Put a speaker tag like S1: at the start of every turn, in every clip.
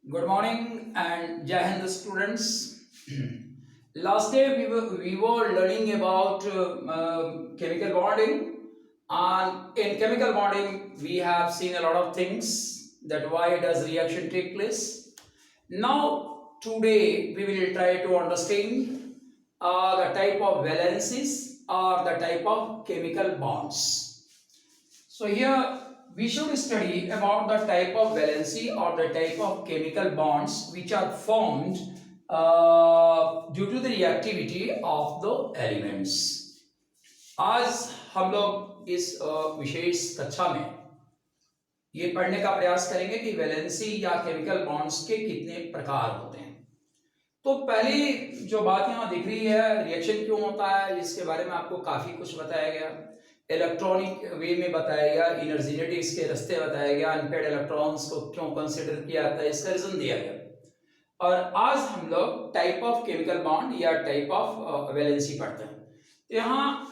S1: Good morning and Jai Hind students. Last day we were learning about chemical bonding, and in chemical bonding we have seen a lot of things that why does reaction take place. Now today we will try to understand the type of valencies or the type of chemical bonds. So here we should study about the type of valency or the type of chemical bonds which are formed due to the reactivity of the elements. आज हम लोग इस विशेष कक्षा में ये पढ़ने का प्रयास करेंगे कि वैलेंसी या केमिकल बॉन्ड्स के कितने प्रकार होते हैं। तो पहली जो बात यहाँ दिख रही है, रिएक्शन क्यों होता है, इसके बारे में आपको काफी कुछ बताया गया। इलेक्ट्रॉनिक वे में बताया गया, इनर्जीनेटिक्स के रास्ते बताया गया, अनपेड इलेक्ट्रॉन्स को क्यों कंसिडर किया जाता है, इसका रीजन दिया गया। और आज हम लोग टाइप ऑफ केमिकल बॉन्ड या टाइप ऑफ वैलेंसी पढ़ते हैं। तो यहाँ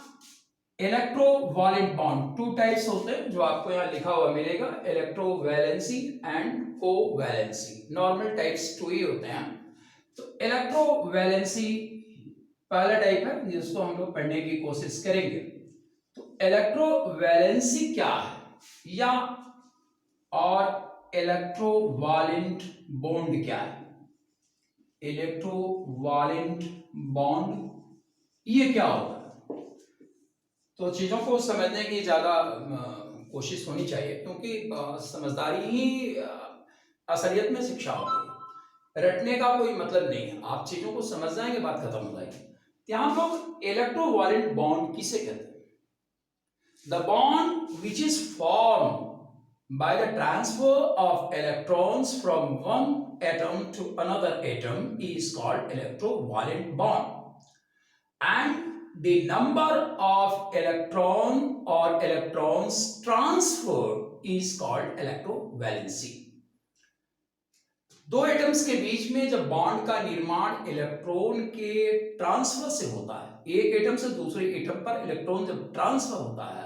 S1: इलेक्ट्रोवैलेंट बॉन्ड टू टाइप्स होते हैं जो आपको यहाँ लिखा हुआ मिलेगा, electrovalency and covalency. Normal types two ही होते हैं। तो इलेक्ट्रोवैलेंसी पहला टाइप है जिसको हम लोग पढ़ने की कोशिश करेंगे। तो इलेक्ट्रोवैलेंसी क्या है या और इलेक्ट्रोवैलेंट बॉन्ड क्या है, इलेक्ट्रोवैलेंट बॉन्ड ये क्या होता है। तो चीजों को समझने की ज्यादा कोशिश होनी चाहिए, क्योंकि समझदारी ही असलियत में शिक्षा होती है। रटने का कोई मतलब नहीं है, आप चीजों को समझ जाएंगे बात खत्म हो जाएगी। यहाँ लोग इलेक्ट्रोवैलेंट बॉन्ड किसे कहते हैं? The bond which is formed by the transfer of electrons from one atom to another atom is called electrovalent bond, and the number of electron or electrons transferred is called electrovalency. दो atoms के बीच में जब bond का निर्माण electron के transfer से होता है, एक एटम से दूसरे एटम पर इलेक्ट्रॉन जब ट्रांसफर होता है,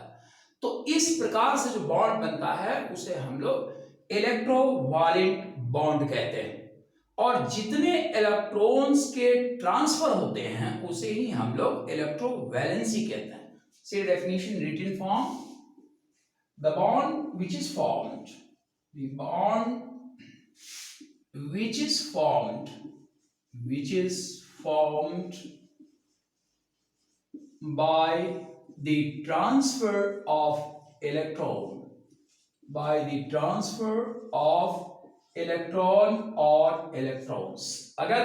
S1: तो इस प्रकार से जो बॉन्ड बनता है उसे हम लोग इलेक्ट्रोवैलेंट बॉन्ड कहते हैं। और जितने इलेक्ट्रॉन्स के ट्रांसफर होते हैं उसे ही हम लोग इलेक्ट्रोवैलेंसी कहते हैं। See definition written form, the bond which is formed, the bond which is formed by the transfer of electron or electrons। अगर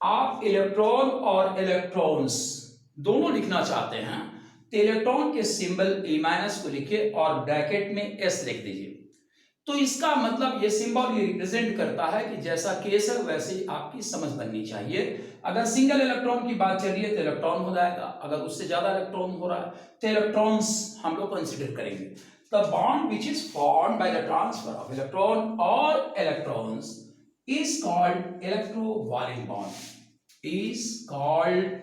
S1: आप इलेक्ट्रॉन और इलेक्ट्रॉन्स दोनों लिखना चाहते हैं तो इलेक्ट्रॉन के सिंबल E- को लिखिए और ब्रैकेट में S लिख दीजिए। तो इसका मतलब ये सिंबल ये रिप्रेजेंट करता है कि जैसा केस है वैसे ही आपकी समझ बननी चाहिए। अगर सिंगल इलेक्ट्रॉन की बात चल रही है तो इलेक्ट्रॉन हो जाएगा, अगर उससे ज्यादा इलेक्ट्रॉन हो रहा है तो इलेक्ट्रॉन्स हम लोग कंसिडर करेंगे। The bond which is formed by the transfer of electron और electrons is called electrovalent bond, is called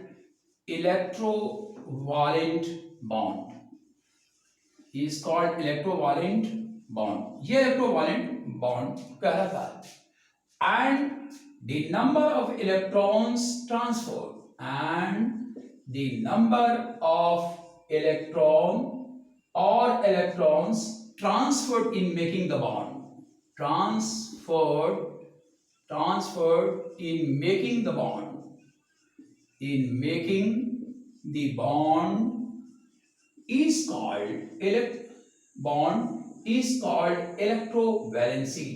S1: electrovalent bond, is called electrovalent bond. ये इलेक्ट्रोवैलेंट बॉन्ड कहलाता है। And the number of electrons transfer and the number of electron और electrons transferred in making the bond, transferred in making the bond is called electrovalency,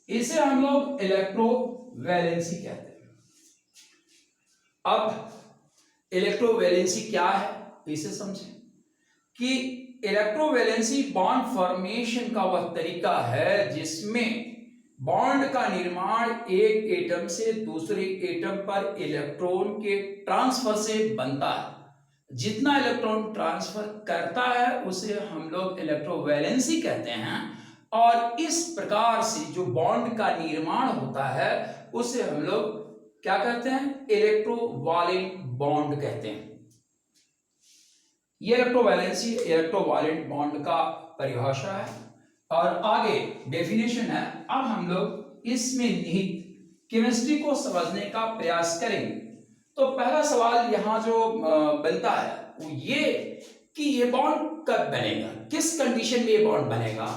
S1: इसे हम लोग electrovalency कहते हैं। अब इलेक्ट्रोवैलेंसी क्या है इसे समझें कि इलेक्ट्रोवैलेंसी बॉन्ड फॉर्मेशन का वह तरीका है जिसमें बॉन्ड का निर्माण एक एटम से दूसरे एटम पर इलेक्ट्रॉन के ट्रांसफर से बनता है। जितना इलेक्ट्रॉन ट्रांसफर करता है उसे हम लोग इलेक्ट्रोवैलेंसी कहते हैं, और इस प्रकार से जो बॉन्ड का निर्माण होता है उसे हम लोग क्या कहते हैं? इलेक्ट्रोवैलेंट बॉन्ड कहते हैं। ये इलेक्ट्रोवैलेंसी इलेक्ट्रोवायलेंट बॉन्ड का परिभाषा है और आगे डेफिनेशन है। अब हम लोग इसमें निहित केमिस्ट्री को समझने का प्रयास करेंगे। तो पहला सवाल यहाँ जो बनता है वो ये कि ये बॉन्ड कब बनेगा, किस कंडीशन में ये बॉन्ड बनेगा।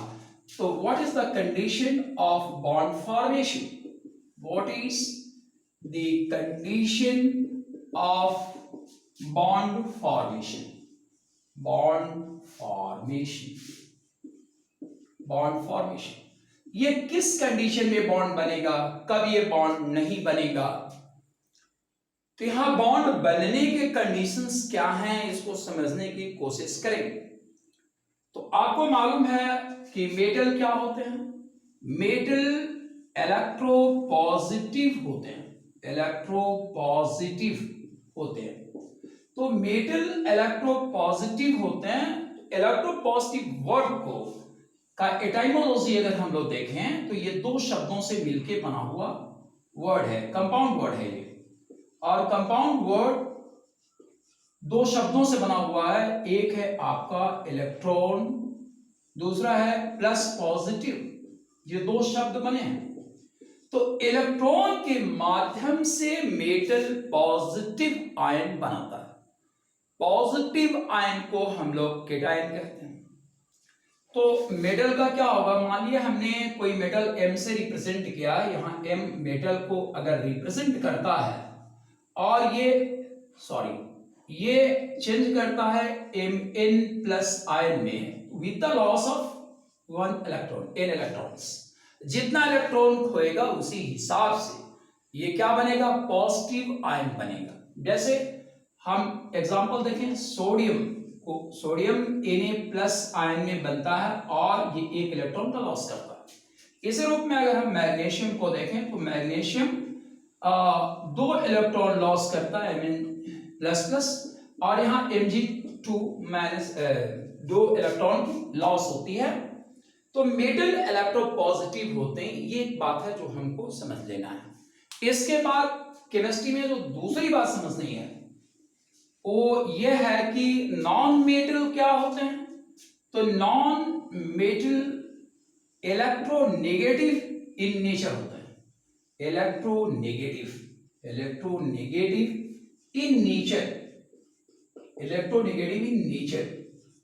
S1: तो what is the condition of bond formation, what is the condition of bond formation, bond formation ये किस कंडीशन में बॉन्ड बनेगा, कब ये बॉन्ड नहीं बनेगा। तो यहां बॉन्ड बनने के कंडीशंस क्या हैं, इसको समझने की कोशिश करेंगे। तो आपको मालूम है कि मेटल क्या होते हैं, मेटल इलेक्ट्रोपॉजिटिव होते हैं, इलेक्ट्रोपॉजिटिव होते हैं। तो मेटल इलेक्ट्रोपॉजिटिव होते हैं। इलेक्ट्रोपॉजिटिव वर्ड को का एटाइमोलॉजी अगर हम लोग देखें तो ये दो शब्दों से मिलकर बना हुआ वर्ड है, कंपाउंड वर्ड है ये। और कंपाउंड वर्ड दो शब्दों से बना हुआ है, एक है आपका इलेक्ट्रॉन, दूसरा है प्लस पॉजिटिव, ये दो शब्द बने हैं। तो इलेक्ट्रॉन के माध्यम से मेटल पॉजिटिव आयन बनाता है, पॉजिटिव आयन को हम लोग केटायन कहते हैं। तो मेटल का क्या होगा, मान लिया हमने कोई मेटल M से रिप्रेजेंट किया, यहां M मेटल को अगर रिप्रेजेंट करता है और ये चेंज करता है Mn प्लस आयन में with the loss of 1 electron, n electrons. जितना इलेक्ट्रॉन खोएगा उसी हिसाब से ये क्या बनेगा, पॉजिटिव आयन बनेगा। जैसे हम एग्जांपल देखें, सोडियम Na प्लस आयन में बनता है और ये एक इलेक्ट्रॉन का लॉस करता है। इसी रूप में अगर हम मैग्नीशियम को देखें तो मैग्नीशियम 2 इलेक्ट्रॉन लॉस करता है Mn प्लस प्लस, और यहाँ Mg2 माइनस 2 इलेक्ट्रॉन की लॉस होती है। तो मेटल इलेक्ट्रोपॉजिटिव होते हैं, ये एक बात है जो हमको समझ लेना है। इसके बाद केमिस्ट्री में जो दूसरी बात समझनी है वो ये है कि नॉन मेटल क्या होते हैं। तो non metal electronegative in nature होते हैं, इलेक्ट्रोनेगेटिव इन नेचर।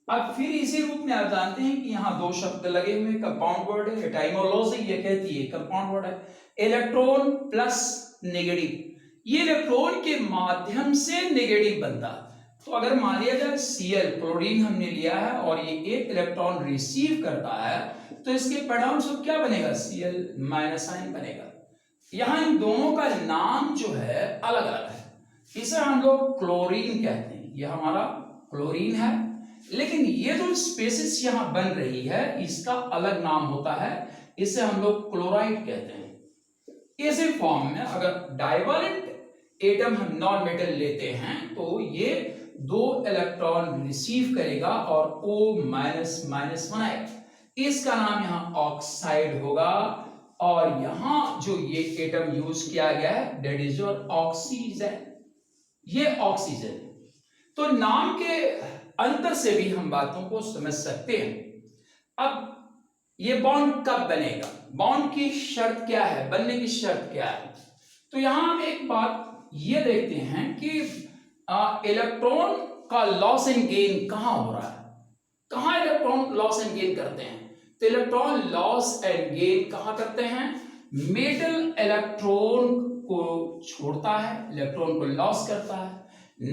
S1: अब फिर इसी रूप में आप जानते हैं कि यहां दो शब्द लगे हुए, कंपाउंड वर्ड है, एटाइमोलॉजी ये कहती है कंपाउंड वर्ड है, इलेक्ट्रॉन प्लस नेगेटिव, ये इलेक्ट्रॉन के माध्यम से नेगेटिव बनता है। तो अगर मान लिया जाए Cl क्लोरीन हमने लिया है और ये एक इलेक्ट्रॉन रिसीव करता है तो इसके परिणाम स्वरूप क्या बनेगा, Cl माइनस आयन बनेगा। यहां इन दोनों का नाम जो है अलग अलग है, इसे हम लोग क्लोरीन कहते हैं, ये हमारा क्लोरीन है, लेकिन ये जो स्पेसिस यहां बन रही है इसका अलग नाम होता है, इसे हम लोग क्लोराइड कहते हैं। इसी फॉर्म में अगर डाइवैलेंट एटम हम नॉन मेटल लेते हैं तो ये 2 इलेक्ट्रॉन रिसीव करेगा और O माइनस माइनस बनाएगा, इसका नाम यहां ऑक्साइड होगा। और यहां जो ये एटम यूज किया गया है दैट इज योर ऑक्सीजन, ये ऑक्सीजन। तो नाम के अंतर से भी हम बातों को समझ सकते हैं। अब ये बॉन्ड कब बनेगा, बॉन्ड की शर्त क्या है, बनने की शर्त क्या है। तो यहां हम एक बात ये देखते हैं कि इलेक्ट्रॉन का लॉस एंड गेन कहां हो रहा है, कहां इलेक्ट्रॉन लॉस एंड गेन करते हैं। तो इलेक्ट्रॉन लॉस एंड गेन कहां करते हैं, मेटल इलेक्ट्रॉन को छोड़ता है, इलेक्ट्रॉन को लॉस करता है,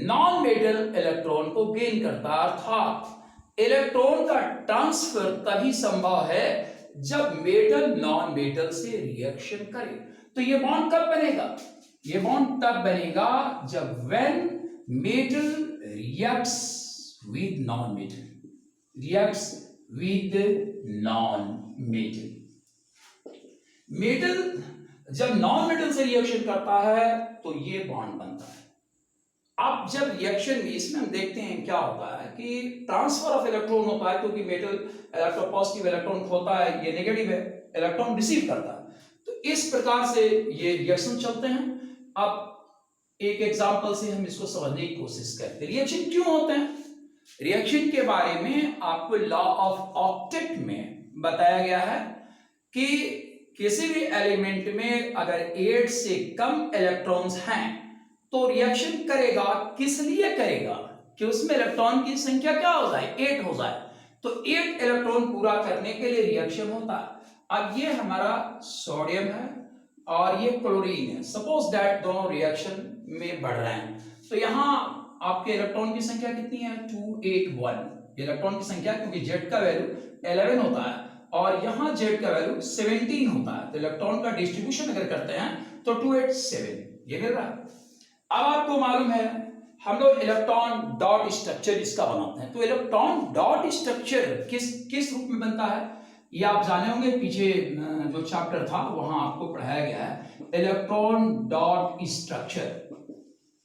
S1: नॉन मेटल इलेक्ट्रॉन को गेन करता है। अर्थात इलेक्ट्रॉन का ट्रांसफर तभी संभव है जब मेटल नॉन मेटल से रिएक्शन करे। तो ये बॉन्ड कब बनेगा, ये बॉन्ड तब बनेगा जब when metal reacts with non metal, reacts with non metal. Metal जब नॉन मेटल से रिएक्शन करता है तो ये बॉन्ड बनता है। अब जब रिएक्शन में इसमें हम देखते हैं क्या होता है कि ट्रांसफर ऑफ इलेक्ट्रॉन होता है, क्योंकि मेटल इलेक्ट्रोपॉजिटिव इलेक्ट्रॉन होता है, ये नेगेटिव है, इलेक्ट्रॉन रिसीव करता है। तो इस प्रकार से ये रिएक्शन चलते हैं। अब एक एग्जांपल से हम इसको समझने की कोशिश करते हैं, रिएक्शन क्यों होते हैं। रिएक्शन के बारे में आपको लॉ ऑफ ऑक्टेट में बताया गया है कि किसी भी एलिमेंट में अगर 8 से कम इलेक्ट्रॉन्स हैं तो रिएक्शन करेगा, किस लिए करेगा कि उसमें इलेक्ट्रॉन की संख्या क्या हो जाए, 8 हो जाए। तो 8 इलेक्ट्रॉन पूरा करने के लिए रिएक्शन होता है। अब ये हमारा सोडियम है और ये क्लोरीन है, सपोज दैट दोनों रिएक्शन में बढ़ रहे हैं, तो यहाँ आपके इलेक्ट्रॉन की संख्या कितनी है, 281 इलेक्ट्रॉन की संख्या, क्योंकि जेड का वैल्यू 11 होता है और यहाँ जेड का वैल्यू 17 होता है, तो इलेक्ट्रॉन का डिस्ट्रीब्यूशन अगर करते हैं तो 287 ये मिल रहा है। अब आपको मालूम है हम लोग इलेक्ट्रॉन डॉट स्ट्रक्चर इसका बनाते हैं, तो इलेक्ट्रॉन डॉट स्ट्रक्चर किस रूप में बनता है ये आप जाने होंगे, पीछे जो चैप्टर था वहां आपको पढ़ाया गया है electron dot structure.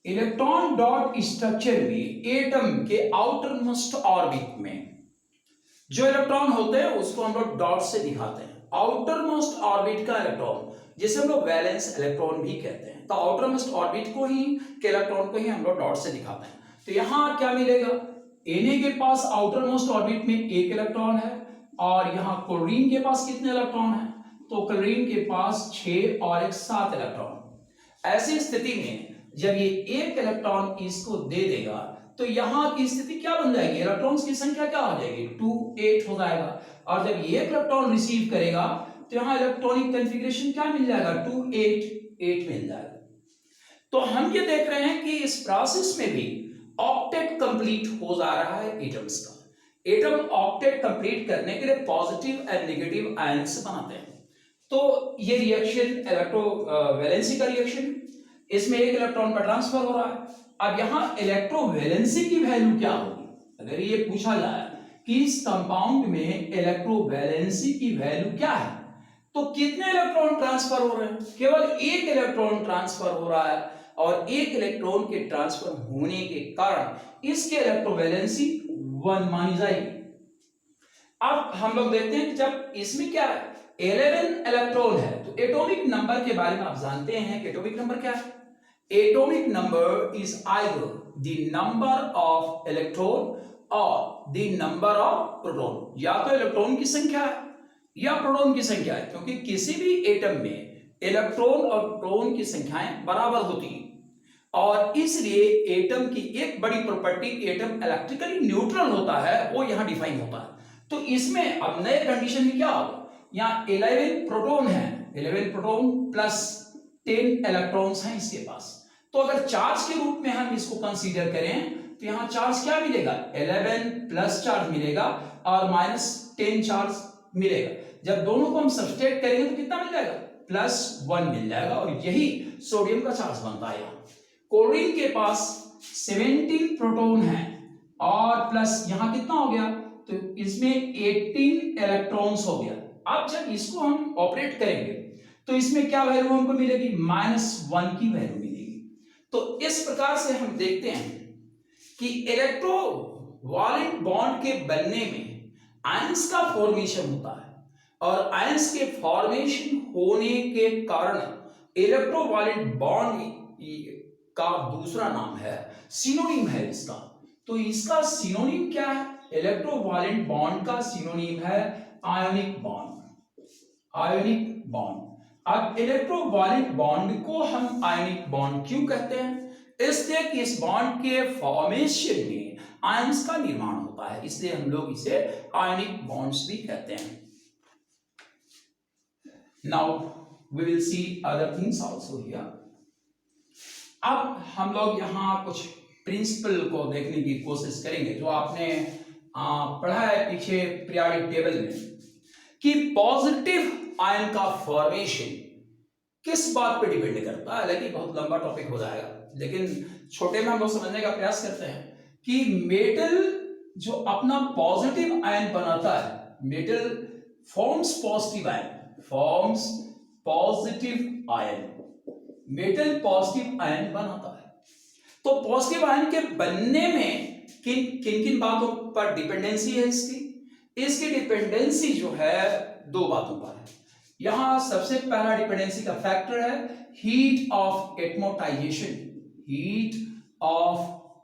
S1: Electron dot structure में एटम के आउटर मोस्ट ऑर्बिट में जो इलेक्ट्रॉन होते हैं उसको हम लोग डॉट से दिखाते हैं। आउटर मोस्ट ऑर्बिट का इलेक्ट्रॉन जिसे हम लोग वैलेंस इलेक्ट्रॉन भी कहते हैं, तो आउटर मोस्ट ऑर्बिट को ही के इलेक्ट्रॉन को ही हम लोग डॉट से दिखाते हैं। तो यहां क्या मिलेगा, Na के पास आउटर मोस्ट ऑर्बिट में एक इलेक्ट्रॉन है और यहाँ क्लोरीन के पास कितने इलेक्ट्रॉन है, तो क्लोरीन के पास 6 और एक 7 इलेक्ट्रॉन। ऐसी स्थिति में जब ये एक इलेक्ट्रॉन इसको दे देगा तो यहां की स्थिति क्या बन जाएगी, इलेक्ट्रॉन्स की संख्या क्या हो जाएगी, 28 हो जाएगा। और जब ये इलेक्ट्रॉन रिसीव करेगा तो यहां इलेक्ट्रॉनिक कॉन्फ़िगरेशन क्या मिल जाएगा, 288 मिल जाएगा। तो हम ये देख रहे हैं कि इस प्रोसेस में भी ऑक्टेट कंप्लीट हो जा रहा है एटम्स का। एटम ऑक्टेट कंप्लीट करने के लिए पॉजिटिव एंड नेगेटिव आयंस बनाते हैं। तो ये रिएक्शन इलेक्ट्रोवैलेंसी का रिएक्शन, इसमें एक इलेक्ट्रॉन का ट्रांसफर हो रहा है। अब यहां इलेक्ट्रोवैलेंसी की वैल्यू क्या होगी, अगर ये पूछा जाए कि इस कंपाउंड में इलेक्ट्रोवैलेंसी की वैल्यू क्या है, तो कितने इलेक्ट्रॉन ट्रांसफर हो रहे हैं, केवल एक इलेक्ट्रॉन ट्रांसफर हो रहा है और एक इलेक्ट्रॉन के ट्रांसफर होने के कारण इसके इलेक्ट्रोवैलेंसी 1 मानी जाएगी। अब हम लोग देखते हैं जब इसमें क्या है, 11 इलेक्ट्रॉन है, तो एटॉमिक नंबर के बारे में आप जानते हैं कि एटॉमिक नंबर क्या है। Atomic number is either the number of electron और द नंबर ऑफ प्रोटॉन, या तो इलेक्ट्रॉन की संख्या है या प्रोटॉन की संख्या है, क्योंकि किसी भी एटम में इलेक्ट्रॉन और प्रोटॉन की संख्याएं बराबर होती हैं और इसलिए एटम की एक बड़ी प्रॉपर्टी, एटम इलेक्ट्रिकली न्यूट्रल होता है, वो यहां डिफाइन होता है। तो इसमें अब नए कंडीशन में क्या होगा, यहाँ 11 प्रोटॉन है, 11 प्रोटॉन प्लस 10 इलेक्ट्रॉन्स हैं इसके पास। तो अगर चार्ज के रूप में हम इसको कंसीडर करें तो यहां चार्ज क्या मिलेगा, 11 प्लस चार्ज मिलेगा और माइनस 10 चार्ज मिलेगा। जब दोनों को हम सब्सट्रैक्ट करेंगे तो कितना मिल जाएगा, +1 मिल जाएगा और यही सोडियम का चार्ज बनता है। क्लोरीन के पास 17 प्रोटॉन है और प्लस यहां कितना हो गया, तो इसमें 18 इलेक्ट्रॉन्स हो गया। अब जब इसको हम ऑपरेट करेंगे तो इसमें क्या वैल्यू हमको मिलेगी, -1 की वैल्यू मिलेगी। तो इस प्रकार से हम देखते हैं कि इलेक्ट्रोवालेंट बॉन्ड के बनने में आयंस का फॉर्मेशन होता है और आयंस के फॉर्मेशन होने के कारण इलेक्ट्रोवालेंट बॉन्ड का दूसरा नाम है, सिनोनिम है इसका। तो इसका सिनोनिम क्या है, इलेक्ट्रोवालेंट बॉन्ड का सिनोनिम है आयोनिक बॉन्ड। Ionic bond. अब इलेक्ट्रोवालेंट बॉन्ड को हम आयोनिक बॉन्ड क्यों कहते हैं, इसलिए कि इस बॉन्ड के फॉर्मेशन में आयंस का निर्माण होता है, इसलिए हम लोग इसे आयोनिक बॉन्ड्स भी कहते हैं। Now we will see other things also here. अब हम लोग यहां कुछ प्रिंसिपल को देखने की कोशिश करेंगे जो आपने पढ़ा है पीछे पीरियोडिक टेबल में, कि पॉजिटिव आयन का फॉर्मेशन किस बात पे डिपेंड करता है। हालांकि बहुत लंबा टॉपिक हो जाएगा, लेकिन छोटे में हम लोग समझने का प्रयास करते हैं कि मेटल जो अपना पॉजिटिव आयन बनाता है, metal forms positive ion, forms positive ion, metal positive ion बनाता है। तो पॉजिटिव आयन के बनने में किन किन बातों पर डिपेंडेंसी है इसकी डिपेंडेंसी जो है 2 बातों पर है। यहां सबसे पहला डिपेंडेंसी का फैक्टर है हीट ऑफ एटमोटाइजेशन, हीट ऑफ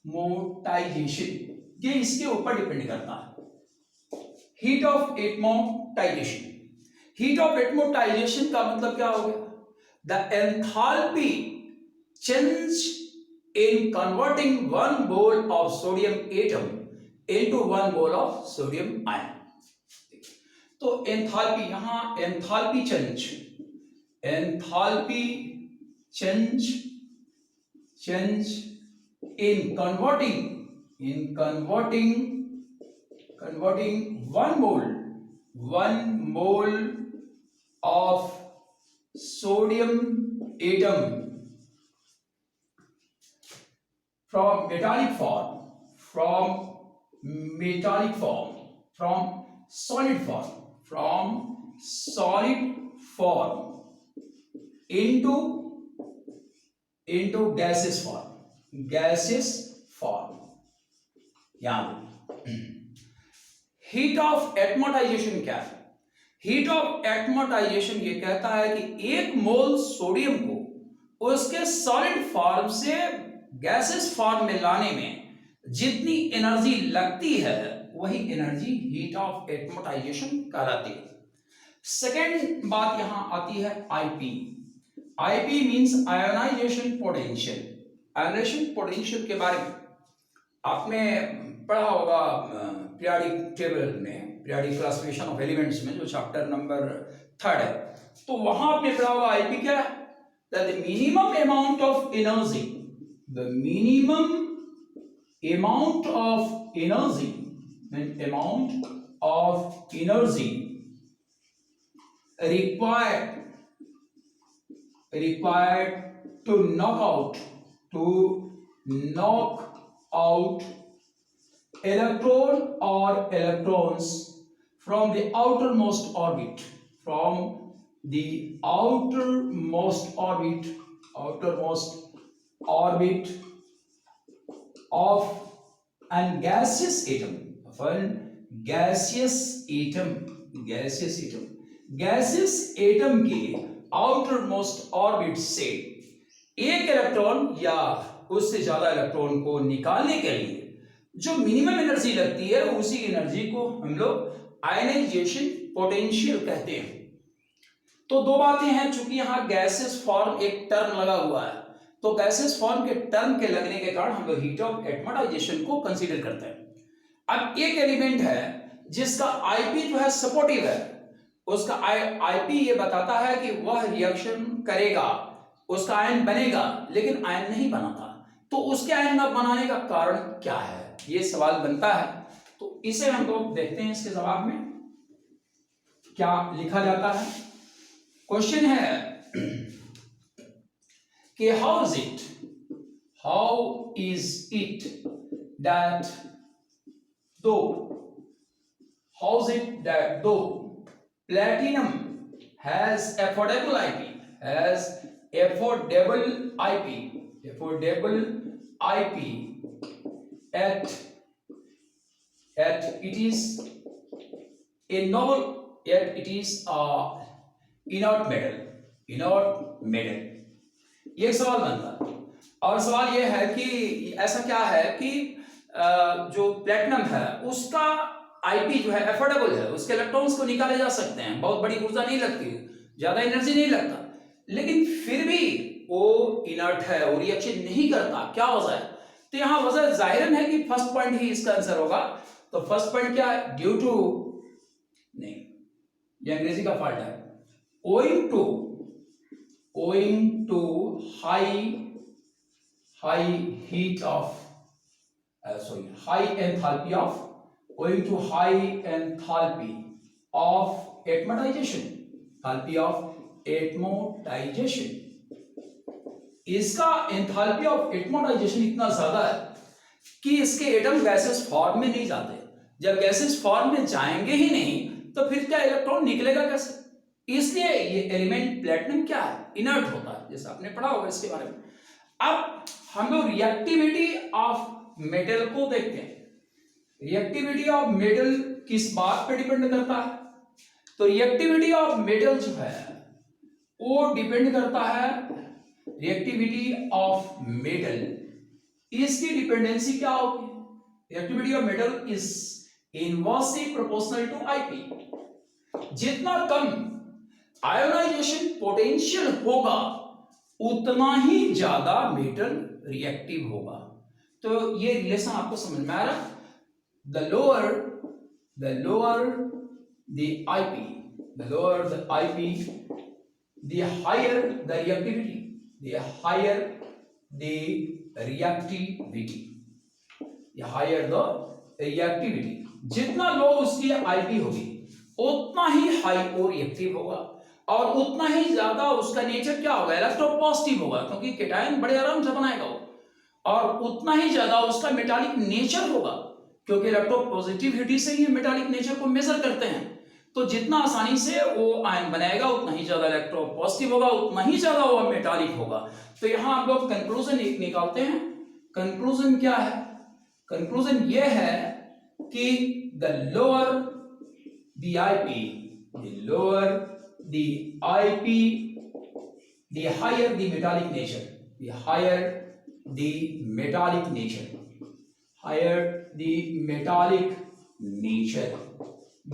S1: एटमोटाइजेशन, ये इसके ऊपर डिपेंड करता है। हीट ऑफ एटमोटाइजेशन, हीट ऑफ एटमोटाइजेशन का मतलब क्या हो गया? The enthalpy change in converting one mole of sodium atom into one mole of sodium ion। तो एंथैल्पी, यहां enthalpy change, enthalpy change in converting one mole of sodium atom from metallic form, from solid form into gaseous form। यहां heat of एटमोटाइजेशन क्या है? Heat of एटमोटाइजेशन ये कहता है कि एक मोल सोडियम को उसके सॉलिड फॉर्म से गैसेस फॉर्म में लाने में जितनी एनर्जी लगती है वही एनर्जी हीट ऑफ एटमोटाइजेशन कहलाती है। सेकेंड बात यहां आती है IP. IP means ionization potential. Ionization potential के बारे में आपने पढ़ा होगा पीरियोडिक टेबल में, पीरियोडिक क्लासिफिकेशन ऑफ एलिमेंट्स में, जो चैप्टर नंबर 3 है, तो वहां आपने पढ़ा होगा आईपी क्या है? That the minimum amount of energy, the minimum amount of energy, required to knock out electron or electrons from the outermost orbit, of an gaseous atom, gaseous atom के outermost orbit से एक electron या उससे ज्यादा electron को निकालने के लिए जो मिनिमम एनर्जी लगती है उसी एनर्जी को हम लोग आयनाइजेशन पोटेंशियल कहते हैं। तो दो बातें हैं, चूंकि यहां गैसेस फॉर्म एक टर्म लगा हुआ है, तो गैसेस फॉर्म के टर्म के लगने के कारण हम लोग हीट ऑफ एटमोटाइजेशन को कंसीडर करते हैं। अब एक एलिमेंट है जिसका आईपी जो है सपोर्टिव है, उसका आईपी ये बताता है कि वह रिएक्शन करेगा, उसका आयन बनेगा, लेकिन आयन नहीं बनाता। तो उसके आयन न बनाने का कारण क्या है, ये सवाल बनता है। तो इसे हम लोग देखते हैं, इसके जवाब में क्या लिखा जाता है। क्वेश्चन है कि हाउ इज इट दैट दो platinum has affordable IP at it is a noble, yet it is a inert metal। ये सवाल बनता है, और सवाल ये है कि ऐसा क्या है कि जो प्लेटिनम है उसका आईपी जो है एफोर्डेबल है, उसके इलेक्ट्रॉन्स को निकाले जा सकते हैं, बहुत बड़ी ऊर्जा नहीं लगती, ज्यादा एनर्जी नहीं लगता, लेकिन फिर भी वो इनर्ट है, वो रिएक्शन नहीं करता। क्या वजह है? तो यहां वजह जाहिरन है कि फर्स्ट पॉइंट ही इसका आंसर होगा। तो फर्स्ट पॉइंट क्या है? ड्यू टू नहीं, ये अंग्रेजी का फॉल्ट है। owing to high heat of high enthalpy of owing to high enthalpy of atmotization, इसका एंथैल्पी ऑफ एटमोटाइजेशन इतना ज्यादा है कि इसके एटम गैसेस फॉर्म में नहीं जाते। जब गैसेस फॉर्म में जाएंगे ही नहीं तो फिर क्या इलेक्ट्रॉन निकलेगा कैसे? इसलिए ये एलिमेंट प्लेटिनम क्या है? इनर्ट होता है, जैसे आपने पढ़ा होगा इसके बारे में। अब हम लोग रिएक्टिविटी ऑफ मेटल को देखते हैं। रिएक्टिविटी ऑफ मेटल किस बात पे डिपेंड करता है? तो रिएक्टिविटी ऑफ मेटल जो है वो डिपेंड करता है, रिएक्टिविटी ऑफ मेटल इसकी डिपेंडेंसी क्या होगी? Reactivity of metal is inversely proportional to Ip। जितना कम आयोनाइजेशन पोटेंशियल होगा उतना ही ज्यादा मेटल रिएक्टिव होगा। तो ये रिलेशन आपको समझ में आ रहा है? The lower the Ip, the lower the Ip, the higher the reactivity, the higher the reactivity, the higher the reactivity। जितना लो उसकी Ip होगी उतना ही हाई और रिएक्टिव होगा, और उतना ही ज्यादा उसका नेचर क्या होगा? इलेक्ट्रोपॉजिटिव होगा, क्योंकि केटायन बड़े आराम से बनाएगा वो, और उतना ही ज्यादा उसका मेटालिक नेचर होगा, क्योंकि इलेक्ट्रोपॉजिटिविटी से ही मेटालिक नेचर को मेजर करते हैं। तो जितना आसानी से वो आयन बनाएगा उतना ही ज्यादा इलेक्ट्रोपॉजिटिव होगा, उतना ही ज्यादा वो मेटालिक होगा। तो यहां आप लोग कंक्लूजन निकालते हैं। कंक्लूजन क्या है? कंक्लूजन ये है कि the lower the Ip, the lower the Ip, the higher the metallic nature, the higher the metallic nature, higher the metallic nature।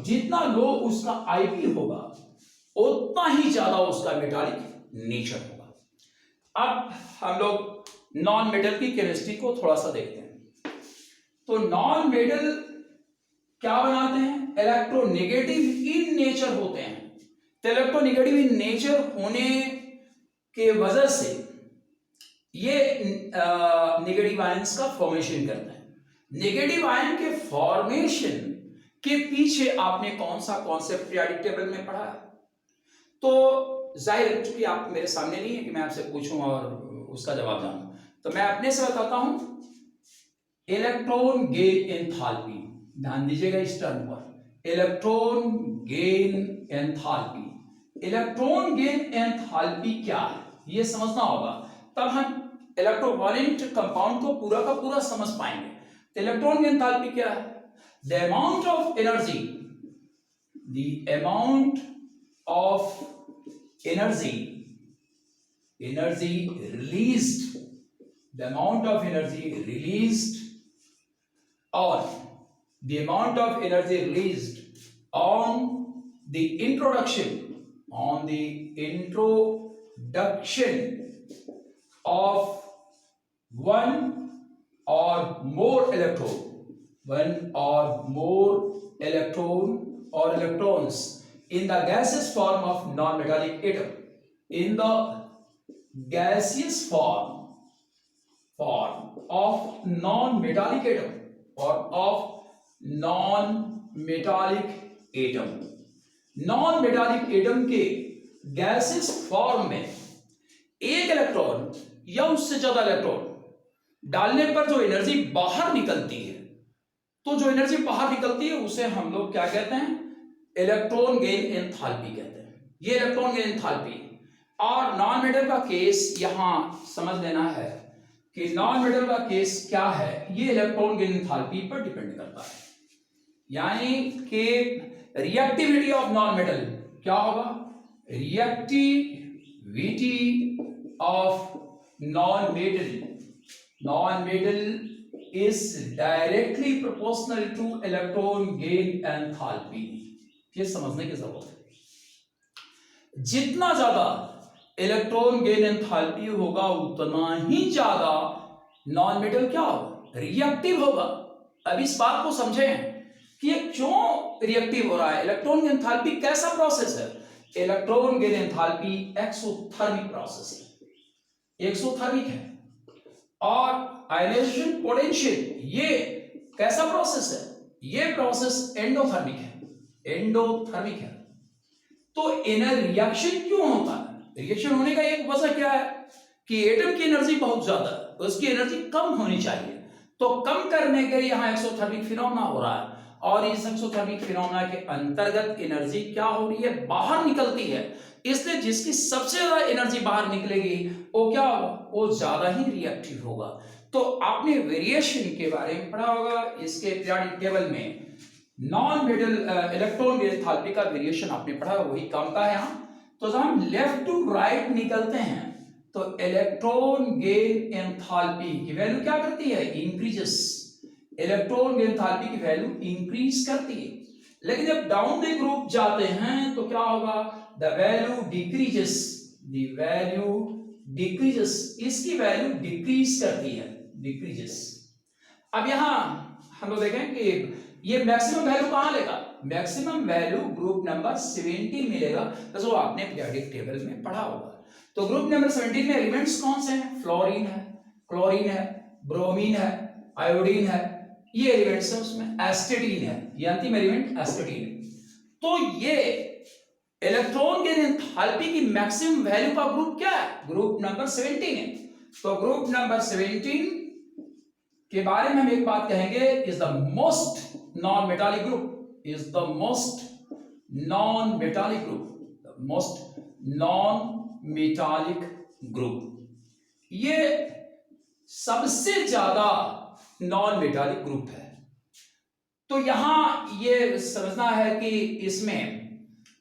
S1: जितना लो उसका Ip होगा उतना ही ज्यादा उसका मेटालिक नेचर होगा। अब हम लोग नॉन मेटल की केमिस्ट्री को थोड़ा सा देखते हैं। तो नॉन मेटल क्या बनाते हैं? इलेक्ट्रोनेगेटिव इन नेचर होते हैं। तो इलेक्ट्रोनेगेटिव इन नेचर होने के वजह से ये नेगेटिव आयंस का फॉर्मेशन करता है। नेगेटिव आयन के फॉर्मेशन के पीछे आपने कौन सा कॉन्सेप्ट पीरियोडिक टेबल में पढ़ा है? तो जाहिर है, चूंकि आप मेरे सामने नहीं है कि मैं आपसे पूछूं और उसका जवाब जानूं, तो मैं अपने से बताता हूं। इलेक्ट्रॉन गेन एंथैल्पी, ध्यान दीजिएगा इस टर्म पर, electron gain enthalpy. Electron gain enthalpy क्या है ये समझना होगा, तब हम इलेक्ट्रोवैलेंट कंपाउंड को पूरा का पूरा समझ पाएंगे। तो इलेक्ट्रॉन गेन एंथैल्पी क्या है? The amount of energy, the amount of energy released, the amount of energy released or the amount of energy released on the introduction of one or more electron or electrons in the gaseous form of non-metallic atom, in the gaseous form of non-metallic atom or of non-metallic atom। non-metallic atom के gaseous form में एक electron या उससे ज्यादा electron डालने पर जो energy बाहर निकलती है, तो जो एनर्जी बाहर निकलती है उसे हम लोग क्या कहते हैं? इलेक्ट्रॉन गेन एंथैल्पी कहते हैं। ये इलेक्ट्रॉन गेन एंथैल्पी। और नॉन मेटल का केस यहां समझ लेना है कि नॉन मेटल का केस क्या है, ये इलेक्ट्रॉन गेन एंथैल्पी पर डिपेंड करता है। यानी कि रिएक्टिविटी ऑफ नॉन मेटल क्या होगा? Reactivity of non metal is directly proportional to electron gain enthalpy। ये समझने की जरूरत है। जितना ज्यादा इलेक्ट्रॉन गेन एंथैल्पी होगा उतना ही ज्यादा नॉन मेटल क्या होगा? रिएक्टिव होगा। अब इस बात को समझें कि ये क्यों रिएक्टिव हो रहा है। इलेक्ट्रॉन गेन एंथैल्पी कैसा प्रोसेस है? Electron gain enthalpy exothermic process है, एक्सोथर्मिक है। और आयनाइजेशन पोटेंशियल ये कैसा प्रोसेस है? ये प्रोसेस एंडोथर्मिक है। तो इनर रिएक्शन क्यों होता है? रिएक्शन होने का एक वजह क्या है कि एटम की एनर्जी बहुत ज्यादा है, उसकी एनर्जी कम होनी चाहिए। तो कम करने के लिए यहां एक्सोथर्मिक फिनोमेना हो रहा है, और इस एक्सोथर्मिक फिनोमेना के अंतर्गत एनर्जी क्या हो रही है? बाहर निकलती है। इसलिए जिसकी सबसे ज्यादा एनर्जी बाहर निकलेगी वो क्या होगा? वो ज्यादा ही रिएक्टिव होगा। तो आपने वेरिएशन के बारे में पढ़ा होगा इसके पीरियोडिक टेबल में। Non metal electron gain enthalpy का वेरिएशन आपने पढ़ा, वही काम का है यहां। तो जब हम लेफ्ट टू राइट निकलते हैं तो इलेक्ट्रॉन गेन एंथैल्पी की वैल्यू क्या करती है, इंक्रीजेस। इलेक्ट्रॉन गेन एंथैल्पी की वैल्यू इंक्रीज करती है। लेकिन जब डाउन द ग्रुप जाते हैं तो क्या होगा, the value decreases, the value decreases, इसकी वैल्यू डिक्रीज करती है, डिक्रीजेस। अब यहां हम लोग देखें कि ये मैक्सिमम वैल्यू कहां लेगा, मैक्सिमम वैल्यू ग्रुप नंबर 17 मिलेगा, जो आपने पीरियोडिक टेबल में पढ़ा होगा। तो ग्रुप नंबर 17 में एलिमेंट्स कौन से हैं, फ्लोरीन है, क्लोरीन है, ब्रोमीन है, आयोडीन है, ये एलिमेंट्स है। उसमें एस्टेटीन है, ये अंतिम एलिमेंट एस्टेटीन है। तो ये इलेक्ट्रॉन गेन एंथैल्पी की मैक्सिमम वैल्यू का ग्रुप क्या है, ग्रुप नंबर 17 है। तो ग्रुप नंबर 17 के बारे में हम एक बात कहेंगे, is the most non metallic group, is the most non metallic group, the most non metallic group. ये सबसे ज्यादा नॉन मेटालिक ग्रुप है। तो यहां ये समझना है कि इसमें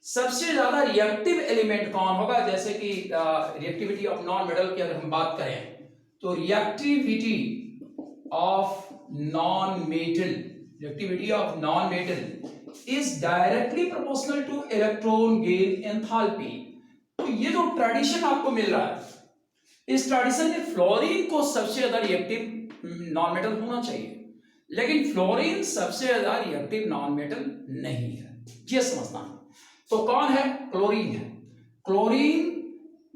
S1: सबसे ज्यादा रिएक्टिव एलिमेंट कौन होगा, जैसे कि रिएक्टिविटी ऑफ नॉन मेटल की अगर हम बात करें तो reactivity of non metal, reactivity of non metal is directly proportional two electron gain enthalpy. तो ये जो ट्रेडिशन आपको मिल रहा है, इस ट्रेडिशन में फ्लोरीन को सबसे ज्यादा रिएक्टिव नॉन मेटल होना चाहिए, लेकिन फ्लोरीन सबसे ज्यादा रिएक्टिव नॉन मेटल नहीं है, ये समझना है। तो कौन है, क्लोरीन है। Chlorine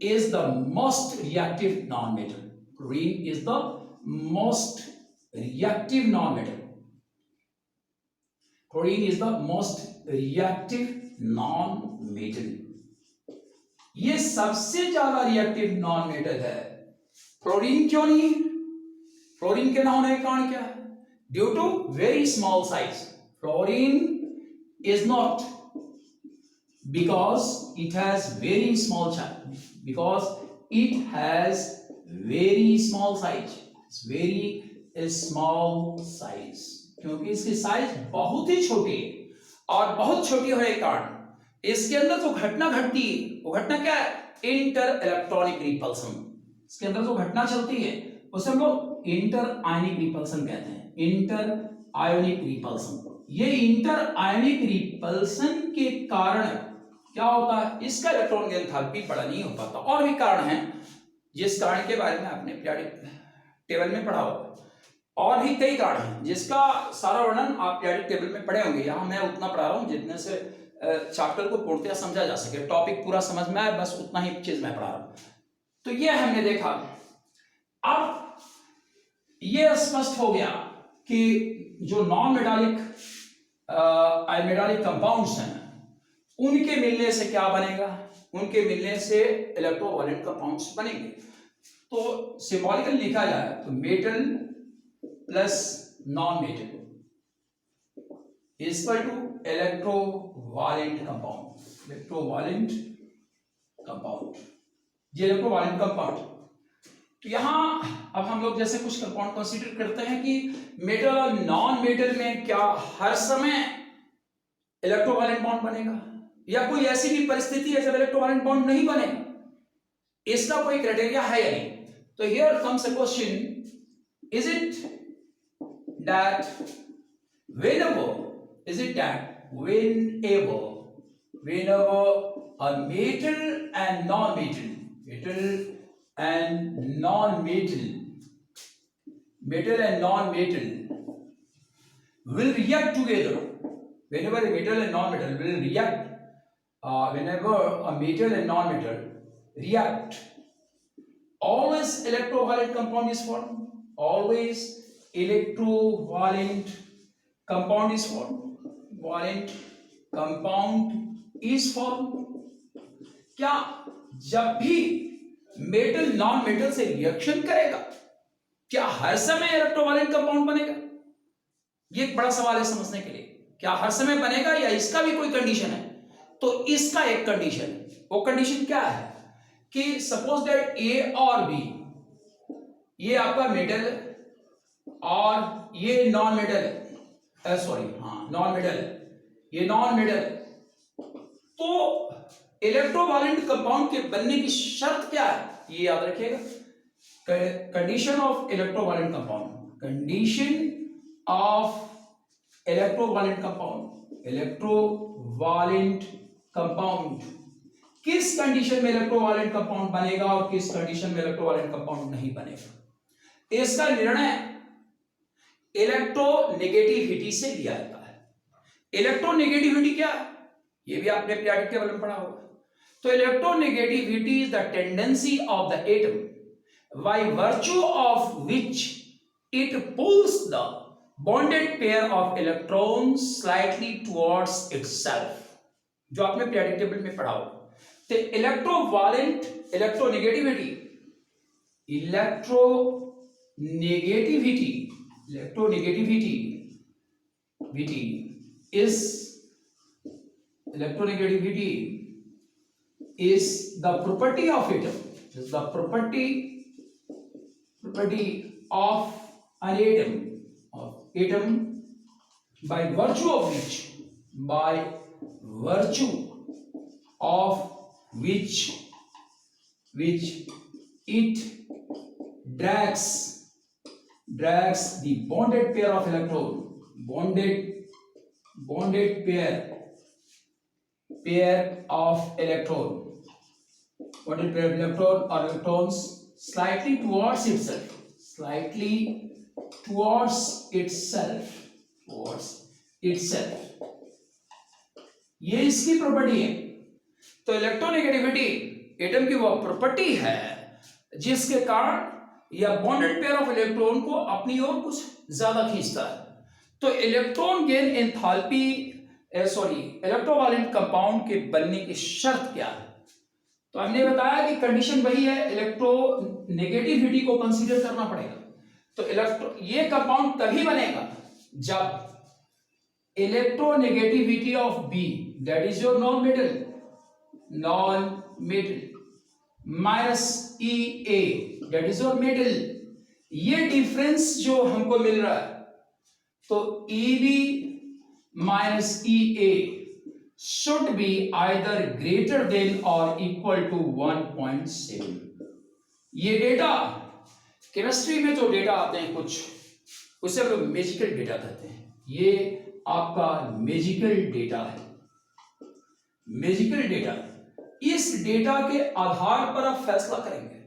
S1: is the most reactive non metal, chlorine is the most reactive non metal, chlorine is the most reactive non metal, ये सबसे ज्यादा रिएक्टिव नॉन मेटल है। फ्लोरीन क्यों नहीं, फ्लोरीन के ना होने का कारण क्या है, due to very small size. Fluorine is not because it has very small size, because it has very small size, it's very small size, क्योंकि इसकी साइज बहुत ही छोटी है, और बहुत छोटी होने के कारण इसके अंदर जो घटना घटती है वो घटना क्या है, इंटर इलेक्ट्रॉनिक रिपल्सन। इसके अंदर जो घटना चलती है उसे हम लोग इंटर आयनिक रिपल्सन कहते हैं, इंटर आयोनिक रिपल्सन। ये इंटर आयोनिक रिपल्सन के कारण क्या होता है, इसका इलेक्ट्रॉन गेन एंथैल्पी बड़ा नहीं हो पाता। और भी कारण हैं जिस कारण के बारे में आपने पीरियोडिक टेबल में पढ़ा होगा, और भी कई कारण हैं जिसका सारा वर्णन आप पीरियोडिक टेबल में पढ़े होंगे। यहाँ मैं उतना पढ़ा रहा हूँ जितने से चैप्टर को पूर्णतः समझा जा सके, टॉपिक पूरा समझ में आए, बस उतना ही चीज मैं पढ़ा रहा हूँ। तो ये हमने देखा। अब ये स्पष्ट हो गया कि जो नॉन मेटालिक मेटालिक कंपाउंड्स हैं उनके मिलने से क्या बनेगा, उनके मिलने से इलेक्ट्रोवायलेंट कंपाउंड्स बनेंगे। तो सिंबॉलिकली लिखा जाए तो metal plus non metal is equal to electrovalent compound, electrovalent compound, ये इलेक्ट्रोवायलेंट कंपाउंड। तो यहां अब हम लोग जैसे कुछ कंपाउंड कंसीडर करते हैं कि मेटल और नॉन मेटल में क्या हर समय इलेक्ट्रोवायलेंट बॉन्ड बनेगा, या कोई ऐसी भी परिस्थिति है जब इलेक्ट्रोवायलेंट बॉन्ड नहीं बनेगा, इसका कोई क्राइटेरिया है या नहीं। तो here comes a question, is it that whenever a metal and non-metal, will react together, whenever a metal and non-metal will react, whenever a metal and non-metal react, always electrovalent compound is formed, always electrovalent compound is formed, valent compound is formed। क्या जब भी metal non metal से reaction करेगा क्या हर समय इलेक्ट्रोवायलेंट compound बनेगा, ये एक बड़ा सवाल है समझने के लिए। क्या हर समय बनेगा या इसका भी कोई कंडीशन है? तो इसका एक कंडीशन है। वो कंडीशन क्या है कि सपोज दैट ए और बी, ये आपका मेटल और ये नॉन मेटल है, नॉन मेटल है, ये नॉन मेटल है। तो इलेक्ट्रोवायलेंट कंपाउंड के बनने की शर्त क्या है, ये याद रखिएगा। Condition of electrovalent compound, condition of electrovalent compound, electrovalent compound, किस कंडीशन में इलेक्ट्रोवालेंट कंपाउंड बनेगा और किस कंडीशन में इलेक्ट्रोवालेंट कंपाउंड नहीं बनेगा, इसका निर्णय इलेक्ट्रोनेगेटिविटी से लिया जाता है। इलेक्ट्रोनेगेटिविटी क्या है, ये भी आपने पीरियोडिक टेबल में पढ़ा होगा। तो electronegativity is the tendency of the atom by virtue of which it pulls the bonded pair of electrons slightly towards itself, जो आपने पीरियोडिक टेबल में पढ़ा होगा। तो electrovalent, electronegativity, electronegativity is the property of atom, is the property of an atom by virtue of which it drags the bonded pair of electron, bonded pair of electron, bonded pair of electron or electrons slightly towards itself, ये इसकी property है। तो electronegativity atom की वो property है जिसके कारण यह बॉन्डेड पेयर ऑफ इलेक्ट्रॉन को अपनी ओर कुछ ज्यादा खींचता है। तो इलेक्ट्रॉन गेन एंथैल्पी इलेक्ट्रोवालेंट कंपाउंड के बनने की शर्त क्या है? तो हमने बताया कि कंडीशन वही है, इलेक्ट्रोनेगेटिविटी को कंसीडर करना पड़ेगा। तो ये कंपाउंड तभी बनेगा जब electronegativity of B, that is your non metal, minus E A, that is your metal, ये डिफरेंस जो हमको मिल रहा है, तो E B minus EA should be either greater than or equal to 1.7। ये डेटा केमिस्ट्री में जो डेटा आते हैं कुछ, उसे हम लोग मैजिकल डेटा कहते हैं। ये आपका मैजिकल डेटा है, मैजिकल डेटा। इस डेटा के आधार पर आप फैसला करेंगे।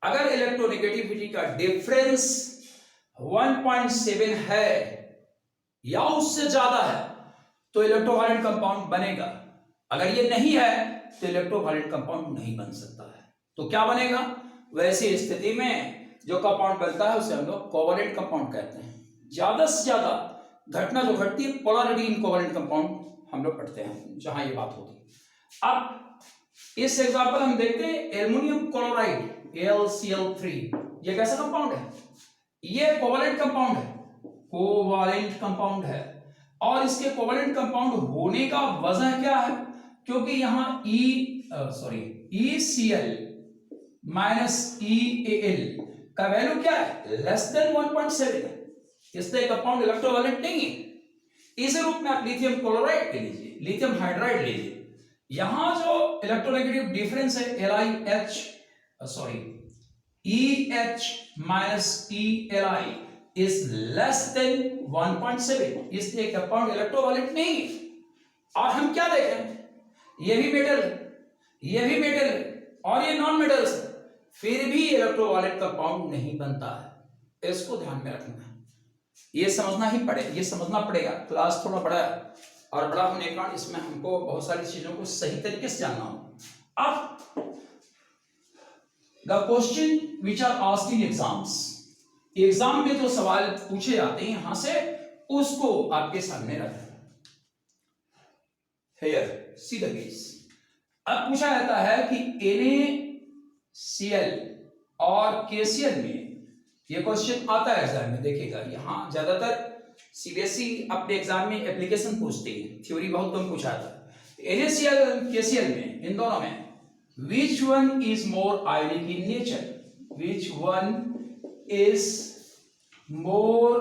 S1: अगर इलेक्ट्रोनेगेटिविटी का डिफरेंस 1.7 है या उससे ज्यादा है तो इलेक्ट्रोवालेंट कंपाउंड बनेगा। अगर ये नहीं है तो इलेक्ट्रोवालेंट कंपाउंड नहीं बन सकता है। तो क्या बनेगा? वैसी स्थिति में जो कंपाउंड बनता है उसे हम लोग कोवलेंट कंपाउंड कहते हैं। ज्यादा से ज्यादा घटना जो घटती है पोलैरिटी इन कोवलेंट कंपाउंड हम लोग पढ़ते हैं जहां ये बात होती है। अब इस एग्जांपल हम देखते हैं एल्युमिनियम क्लोराइड AlCl3, ये कैसा कंपाउंड है? ये कोवलेंट कंपाउंड है, कोवलेंट कंपाउंड है। और इसके कोवलेंट कंपाउंड होने का वजह क्या है? क्योंकि यहां ECl माइनस EAl का वैल्यू क्या है? लेस देन 1.7 है, इसलिए कंपाउंड इलेक्ट्रोवालेंट नहीं है। इस रूप में आप लिथियम क्लोराइड के लीजिए, लिथियम हाइड्राइड लीजिए, यहां जो इलेक्ट्रोनेगेटिव डिफरेंस है EH minus ELI is less than 1.7, इसलिए कंपाउंड इलेक्ट्रोवालेंट नहीं है। और हम क्या देखें, ये भी मेटल है और ये नॉन मेटल्स है, फिर भी इलेक्ट्रोवालेंट कंपाउंड नहीं बनता है। इसको ध्यान में रखना है, ये समझना पड़ेगा। क्लास थोड़ा बड़ा है और बड़ा होने के कारण इसमें हमको बहुत सारी चीजों को सही तरीके से जानना हो। अब the question which are asked in exam में जो सवाल पूछे जाते हैं यहां से, उसको आपके सामने रखना। Here, see the case। अब पूछा जाता है कि NaCl और KCl में, ये क्वेश्चन आता है एग्जाम में, देखिएगा यहां ज्यादातर CBSE अपने एग्जाम में एप्लीकेशन पूछती है, थ्योरी बहुत कम पूछा था। NaCl और KCl में, इन दोनों में which one is more ionic in nature? Which one is more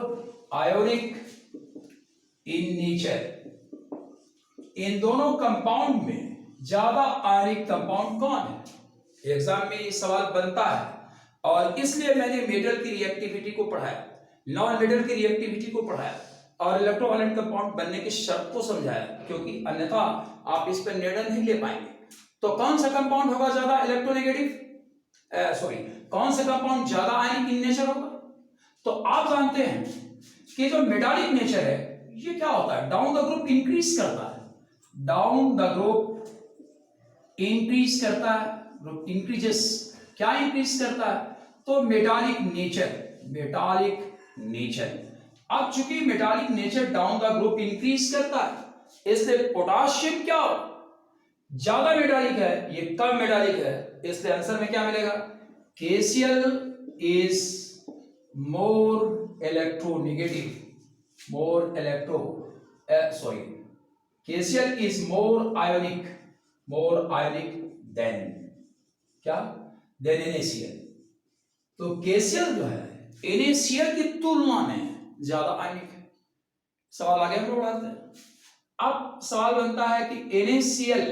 S1: ionic in nature? इन दोनों कंपाउंड में ज्यादा आयनिक कंपाउंड कौन है? एग्जाम में ये सवाल बनता है और इसलिए मैंने मेटल की रिएक्टिविटी को पढ़ाया, नॉन मेटल की रिएक्टिविटी को पढ़ाया और इलेक्ट्रोवैलेंट कंपाउंड बनने की शर्त को समझाया, क्योंकि अन्यथा आप इस पर निर्णय नहीं ले पाएंगे। तो कौन सा कंपाउंड होगा ज्यादा इलेक्ट्रोनेगेटिव, सॉरी कौन सा कंपाउंड ज्यादा आयनिक इन नेचर होगा? तो आप जानते हैं कि जो मेटालिक नेचर है ये क्या होता है, डाउन द ग्रुप इंक्रीज करता है, डाउन द ग्रुप इंक्रीज करता है, ग्रुप इंक्रीजेस, क्या इंक्रीज करता है? तो मेटालिक नेचर, मेटालिक नेचर। अब चूंकि metallic nature down the group increase करता है, इसलिए पोटाशियम क्या हो, ज्यादा मेटालिक है, ये कम मेटालिक है, इसलिए आंसर में क्या मिलेगा, KCl is more electronegative, more electro sorry KCl is more ionic than क्या, देन NaCl। तो KCl जो है NaCl की तुलना में ज्यादा आयनिक है। सवाल आगे हम लोग बढ़ाते हैं। अब सवाल बनता है कि NaCl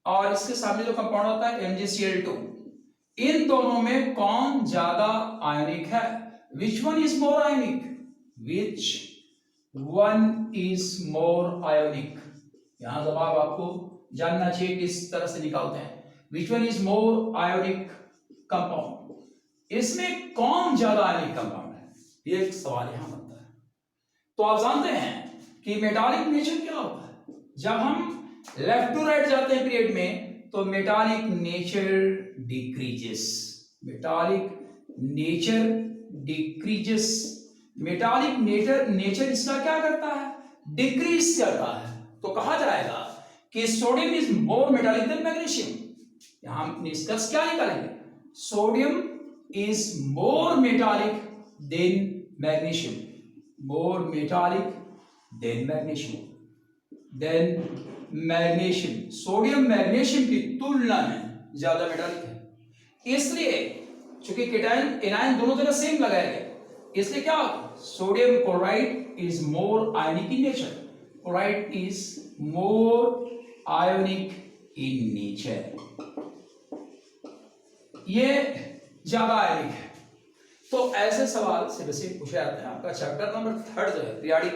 S1: और इसके सामने जो कंपाउंड होता है MgCl2, इन दोनों में कौन ज्यादा आयनिक है? विच one is more ionic, which one is more ionic. यहां जवाब आपको जानना चाहिए किस तरह से निकालते हैं, विच one is more ionic compound, इसमें कौन ज्यादा आयनिक कंपाउंड है, ये एक सवाल यहां बनता है। तो आप जानते हैं कि मेटालिक नेचर क्या होता है, जब हम लेफ्ट टू राइट जाते हैं पीरियड में तो metallic nature decreases, metallic nature decreases, metallic nature इसका क्या करता है, डिक्रीज करता है। तो कहा जाएगा कि sodium is more metallic than magnesium. यहां हम निष्कर्ष क्या निकालेंगे, sodium is more metallic than magnesium, more metallic than magnesium, than magnesium, sodium magnesium की तुलना में ज्यादा मेटालिक है। इसलिए चूंकि केटायन एनायन दोनों जगह सेम लगाया गया, इसलिए क्या sodium chloride is more ionic in nature, chloride is more ionic in nature, ये ज्यादा आयनिक है। तो ऐसे सवाल से वैसे पूछे जाते हैं। आपका चैप्टर नंबर 3 जो है पीरियोडिक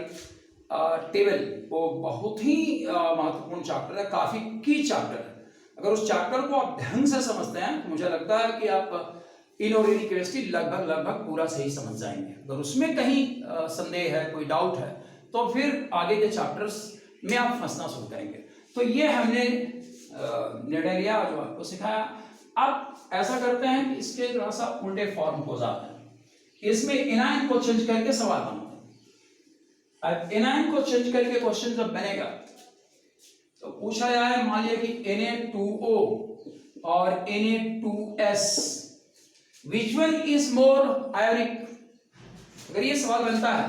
S1: टेबल, वो बहुत ही महत्वपूर्ण चैप्टर है, काफी की चैप्टर है। अगर उस चैप्टर को आप ढंग से समझते हैं तो मुझे लगता है कि आप इनऑर्गेनिक केमिस्ट्री लगभग पूरा सही समझ जाएंगे। अगर उसमें कहीं संदेह है, कोई डाउट है, तो फिर आगे के चैप्टर्स में आप फंसना शुरू करेंगे। तो ये हमने निर्णय लिया, जो आपको सिखाया। अब ऐसा करते हैं कि इसके थोड़ा सा उल्टे फॉर्म हो जाता है, इसमें एनायन को चेंज करके सवाल बनाते हैं। अब एनायन को चेंज करके क्वेश्चन जब बनेगा तो पूछा जाए, मान लिया कि Na2O और Na2S, which one is more ionic. अगर ये सवाल बनता है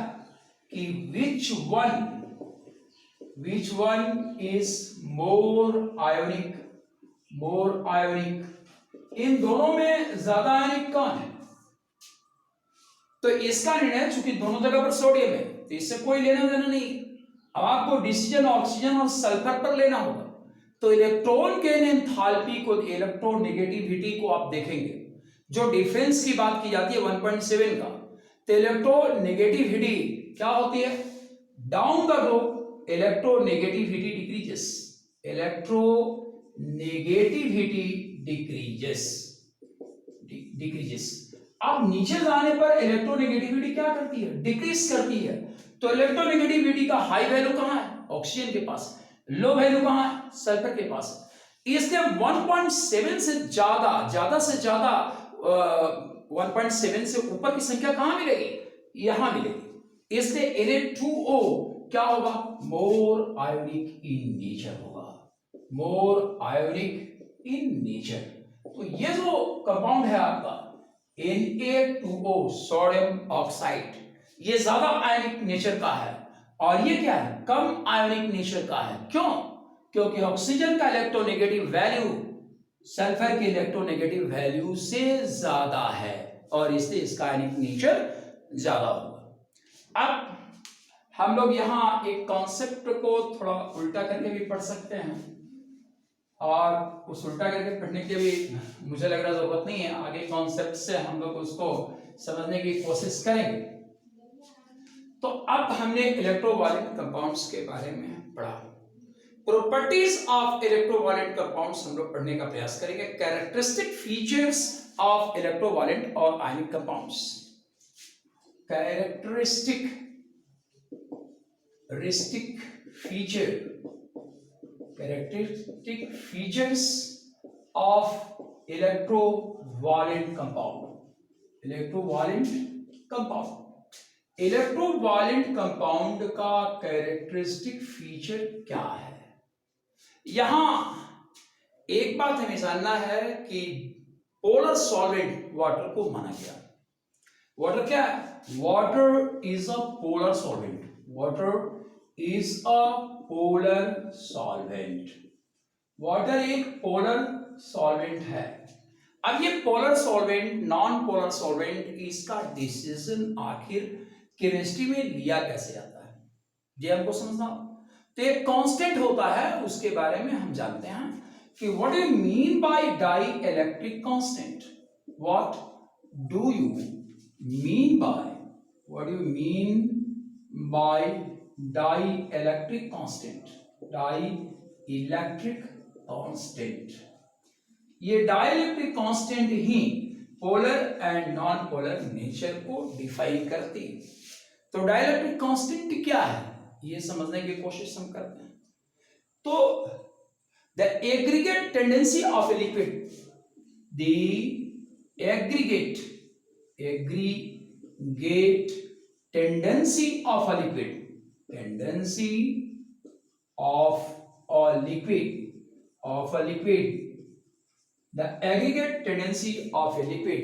S1: कि which one is more ionic, इन दोनों में ज्यादा आयनिक कौन है, तो इसका निर्णय, चूंकि दोनों जगह पर सोडियम है तो इससे कोई लेना देना नहीं। अब आपको डिसीजन ऑक्सीजन और सल्फर पर लेना होगा। तो इलेक्ट्रॉन के एंथैल्पी को, इलेक्ट्रोनेगेटिविटी को आप देखेंगे, जो डिफरेंस की बात की जाती है 1.7 का, तो इलेक्ट्रोनेगेटिविटी क्या होती है, down the group electronegativity decreases, decreases. अब नीचे जाने पर इलेक्ट्रोनेगेटिविटी क्या करती है, डिक्रीज करती है। तो इलेक्ट्रोनेगेटिविटी का हाई वैल्यू कहां है, ऑक्सीजन के पास, लो वैल्यू कहां है, सल्फर के पास। इसलिए 1.7 से ज्यादा से ज्यादा 1.7 से ऊपर की संख्या कहां मिलेगी, यहां मिलेगी। इसलिए Na2O क्या होगा, मोर आयोनिक इन नेचर होगा, मोर आयोनिक इन नेचर। तो ये जो कंपाउंड है आपका Na2O, सोडियम ऑक्साइड, ये ज्यादा आयनिक नेचर का है, और ये क्या है, कम आयनिक नेचर का है। क्यों? क्योंकि ऑक्सीजन का इलेक्ट्रोनेगेटिव वैल्यू सल्फर के इलेक्ट्रोनेगेटिव वैल्यू से ज्यादा है, और इसलिए इसका आयनिक नेचर ज्यादा होगा। अब हम लोग यहां एक कॉन्सेप्ट को थोड़ा उल्टा करके भी पढ़ सकते हैं। और उस उल्टा करके पढ़ने की भी मुझे लग रहा जरूरत नहीं है, आगे कॉन्सेप्ट से हम लोग उसको समझने की कोशिश करेंगे। तो अब हमने इलेक्ट्रोवायलेंट कंपाउंड्स के बारे में पढ़ा, प्रॉपर्टीज ऑफ इलेक्ट्रोवायलेंट कंपाउंड्स हम लोग पढ़ने का प्रयास करेंगे, कैरेक्टरिस्टिक फीचर्स ऑफ इलेक्ट्रोवायलेंट और ionic compounds, characteristic feature characteristic features of electrovalent compound। Electrovalent compound का कैरेक्टरिस्टिक फीचर क्या है? यहां एक बात हमें जानना है कि पोलर सॉल्वेंट वाटर को माना गया। वाटर क्या है? Water is a polar solvent. Water is a polar solvent. Water एक पोलर सॉल्वेंट है। अब ये polar solvent, non polar solvent, इसका डिसीजन आखिर केमिस्ट्री में लिया कैसे जाता है, ये हमको समझना। तो एक कांस्टेंट होता है, उसके बारे में हम जानते हैं कि what you mean by dielectric constant. What do you mean by, what you mean by dielectric constant? dielectric constant, ये dielectric constant ही polar and non polar nature को डिफाइन करती है। तो dielectric constant क्या है, ये समझने की कोशिश हम करते हैं। तो the aggregate tendency of a liquid, the aggregate tendency of a liquid, tendency of a liquid, the aggregate tendency of a liquid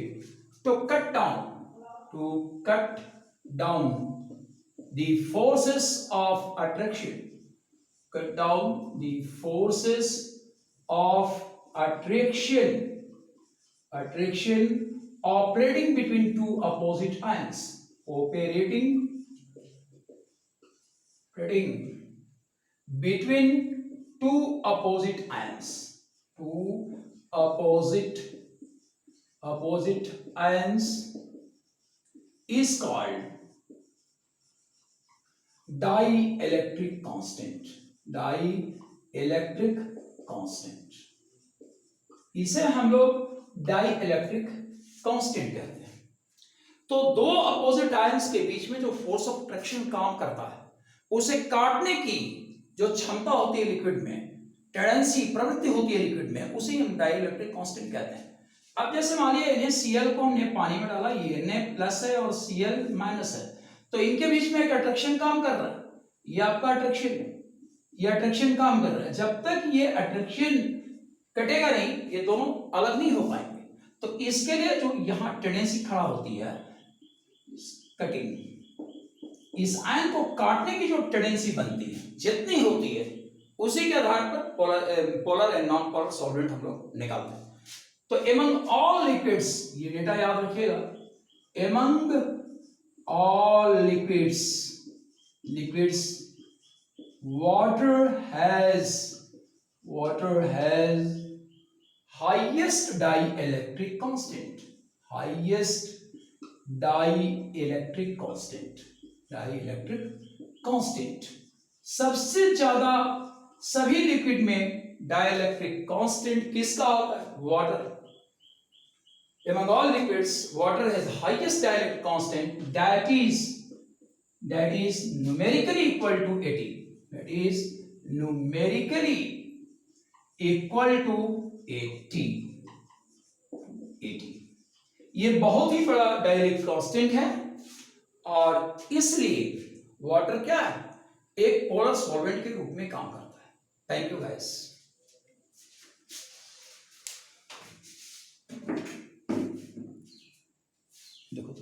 S1: to cut down the forces of attraction, cut down the forces of attraction operating between two opposite ions, operating between two opposite ions, opposite ions is called dielectric constant। dielectric constant, इसे हम लोग dielectric constant कहते हैं। तो दो opposite ions के बीच में जो फोर्स ऑफ अट्रैक्शन काम करता है, उसे काटने की जो क्षमता होती है लिक्विड में, टेंडेंसी, प्रवृत्ति होती है लिक्विड में, उसे हम डाइइलेक्ट्रिक कांस्टेंट कहते हैं। अब जैसे मान लिया Cl को हमने पानी में डाला, ये Na प्लस है और Cl माइनस है, तो इनके बीच में एक अट्रैक्शन काम कर रहा है, ये आपका अट्रैक्शन है, ये अट्रैक्शन काम कर रहा है। जब तक ये अट्रैक्शन कटेगा नहीं, ये दोनों अलग नहीं हो पाएंगे। तो इसके लिए जो यहां टेंडेंसी खड़ा होती है कटिंग, इस आयन को काटने की जो टेंडेंसी बनती है, जितनी होती है, उसी के आधार पर polar and non polar solvent हम लोग निकालते हैं। तो एमंग ऑल लिक्विड्स, ये डेटा याद रखिएगा, among all liquids water has highest dielectric constant, सबसे ज्यादा सभी लिक्विड में डाइइलेक्ट्रिक कांस्टेंट किसका होता है? Water. among all liquids water has highest dielectric constant, that is numerically equal to 80, that is numerically equal to 80। ये बहुत ही बड़ा डाइइलेक्ट्रिक कांस्टेंट है और इसलिए वाटर क्या है? एक पोलर सॉल्वेंट के रूप में काम करता है। Thank you guys. देखो